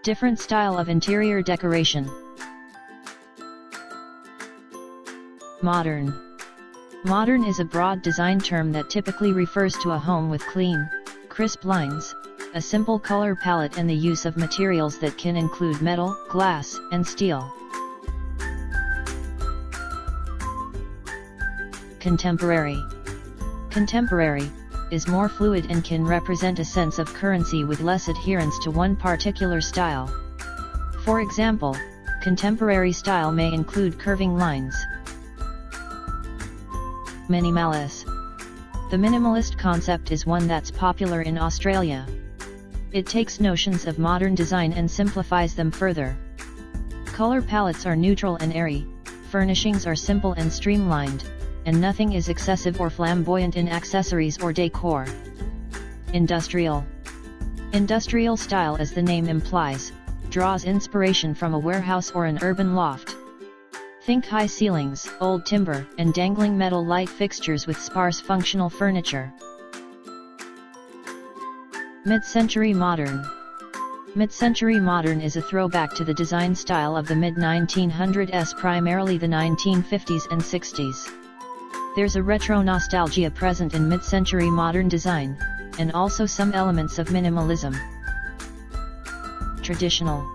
Different style of interior decoration. Modern. Modern is a broad design term that typically refers to a home with clean, crisp lines, a simple color palette and the use of materials that can include metal, glass, and steel. Contemporary. Contemporary is more fluid and can represent a sense of currency with less adherence to one particular style. For example, contemporary style may include curving lines. Minimalist. The minimalist concept is one that's popular in Australia. It takes notions of modern design and simplifies them further. Color palettes are neutral and airy, furnishings are simple and streamlined, and nothing is excessive or flamboyant in accessories or decor. Industrial. Industrial style, as the name implies, draws inspiration from a warehouse or an urban loft. Think high ceilings, old timber, and dangling metal light fixtures with sparse functional furniture. Mid-century modern. Mid-century modern is a throwback to the design style of the mid-1900s, primarily the 1950s and 60s. There's a retro nostalgia present in mid-century modern design, and also some elements of minimalism. Traditional.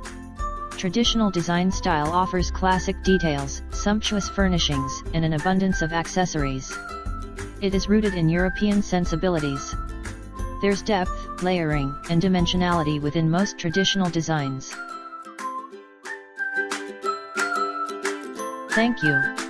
Traditional design style offers classic details, sumptuous furnishings, and an abundance of accessories. It is rooted in European sensibilities. There's depth, layering, and dimensionality within most traditional designs. Thank you.